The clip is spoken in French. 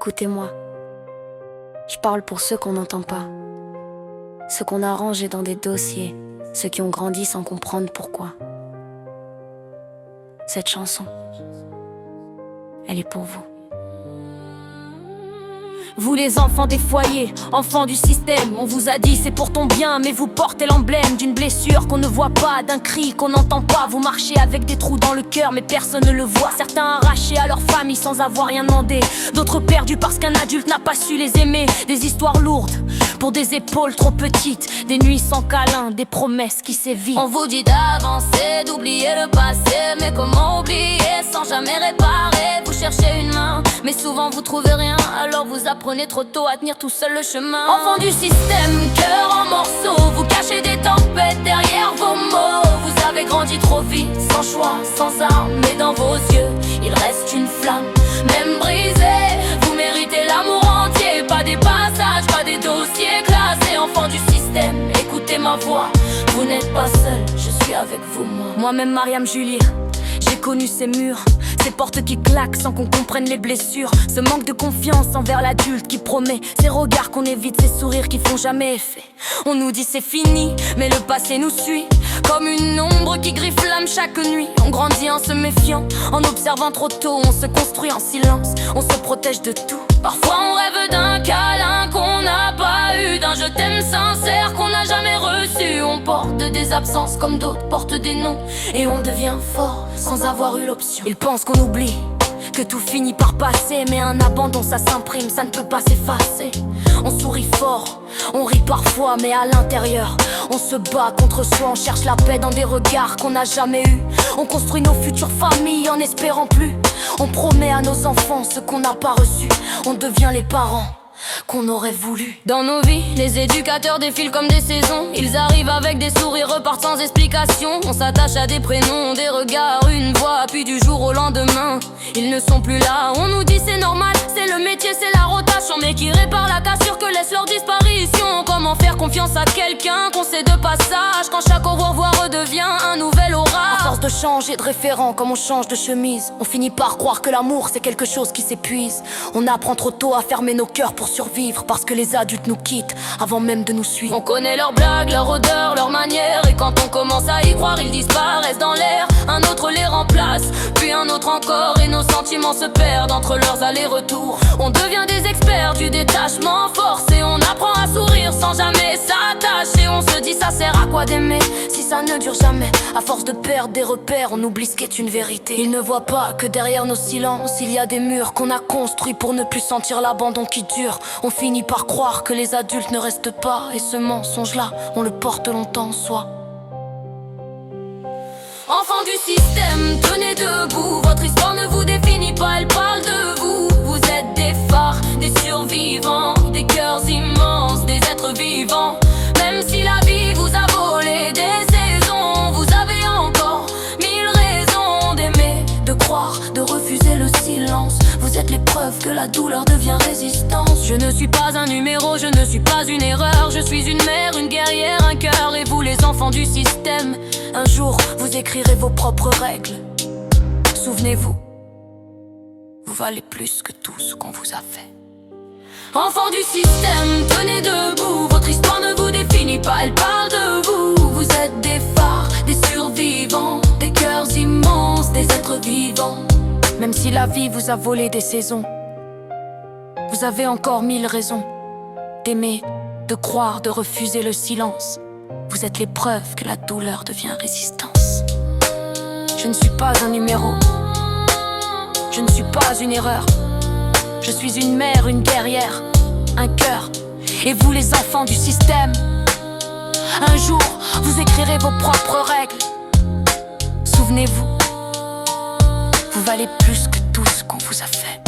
Écoutez-moi. Je parle pour ceux qu'on n'entend pas, ceux qu'on a rangés dans des dossiers, ceux qui ont grandi sans comprendre pourquoi. Cette chanson, elle est pour vous. Vous les enfants des foyers, enfants du système, on vous a dit c'est pour ton bien, mais vous portez l'emblème d'une blessure qu'on ne voit pas, d'un cri qu'on n'entend pas. Vous marchez avec des trous dans le cœur, mais personne ne le voit. Certains arrachés à leur famille sans avoir rien demandé, d'autres perdus parce qu'un adulte n'a pas su les aimer. Des histoires lourdes pour des épaules trop petites, des nuits sans câlin, des promesses qui s'évitent. On vous dit d'avancer, d'oublier le passé, mais comment oublier sans jamais réparer? Vous cherchez une main, mais souvent vous trouvez rien, alors vous apprenez trop tôt à tenir tout seul le chemin. Enfant du système, cœur en morceaux, vous cachez des tempêtes derrière vos mots. Vous avez grandi trop vite, sans choix, sans armes, mais dans vos yeux, il reste une flamme. Même brisée, vous méritez l'amour entier, pas des passages, pas des dossiers classés. Enfant du système, écoutez ma voix, vous n'êtes pas seul, je suis avec vous moi. Moi-même Mariam Julie, j'ai connu ces murs, ces portes qui claquent sans qu'on comprenne les blessures. Ce manque de confiance envers l'adulte qui promet, ces regards qu'on évite, ces sourires qui font jamais effet. On nous dit c'est fini, mais le passé nous suit comme une ombre qui griffe l'âme chaque nuit. On grandit en se méfiant, en observant trop tôt. On se construit en silence, on se protège de tout. Parfois on rêve d'un câlin qu'on n'a pas eu, d'un je t'aime sincère qu'on n'a jamais reçu. On porte des absences comme d'autres portent des noms, et on devient fort sans avoir eu l'option. Ils pensent qu'on oublie, que tout finit par passer, mais un abandon ça s'imprime, ça ne peut pas s'effacer. On sourit fort, on rit parfois, mais à l'intérieur on se bat contre soi, on cherche la paix dans des regards qu'on n'a jamais eus. On construit nos futures familles en espérant plus. On promet à nos enfants ce qu'on n'a pas reçu. On devient les parents qu'on aurait voulu. Dans nos vies, les éducateurs défilent comme des saisons. Ils arrivent avec des sourires, repartent sans explication. On s'attache à des prénoms, des regards, une voix, puis du jour au lendemain, ils ne sont plus là. On nous dit c'est normal, c'est le métier, c'est la rotation, mais qui répare la cassure que laisse leur disparition. Comment faire confiance à quelqu'un qu'on sait de passage, quand chaque au revoir redevient un nouvel orage? À force de changer de référent, comme on change de chemise, on finit par croire que l'amour c'est quelque chose qui s'épuise. On apprend trop tôt à fermer nos cœurs pour survivre, parce que les adultes nous quittent avant même de nous suivre. On connaît leurs blagues, leur odeur, leur manière, et quand on commence à y croire, ils disparaissent dans l'air. Un autre les remplace, puis un autre encore, et nos sentiments se perdent entre leurs allers-retours. On devient des experts du détachement forcé, on apprend à sourire sans jamais s'attacher. On se dit ça sert à quoi d'aimer si ça ne dure jamais? À force de perdre des repères, on oublie ce qu'est une vérité. Ils ne voient pas que derrière nos silences, il y a des murs qu'on a construits pour ne plus sentir l'abandon qui dure. On finit par croire que les adultes ne restent pas, et ce mensonge-là, on le porte longtemps en soi. Enfants du système, tenez debout, votre histoire ne vous définit pas, elle parle de vous. Vous êtes des phares, des survivants, des cœurs immenses, des êtres vivants. Même si la vie vous a volé des saisons, vous avez encore mille raisons d'aimer, de croire, de refuser le silence. Vous êtes les preuves que la douleur devient résistance. Je ne suis pas un numéro, je ne suis pas une erreur. Je suis une mère, une guerrière, un cœur. Et vous les enfants du système, un jour vous écrirez vos propres règles. Souvenez-vous, vous valez plus que tout ce qu'on vous a fait. Enfants du système, tenez debout, votre histoire ne vous définit pas, elle parle de vous. Vous êtes des phares, des survivants, des cœurs immenses, des êtres vivants. Même si la vie vous a volé des saisons, vous avez encore mille raisons d'aimer, de croire, de refuser le silence. Vous êtes les preuves que la douleur devient résistance. Je ne suis pas un numéro, je ne suis pas une erreur. Je suis une mère, une guerrière, un cœur. Et vous les enfants du système, un jour vous écrirez vos propres règles. Souvenez-vous, vous valez plus que tout ce qu'on vous a fait.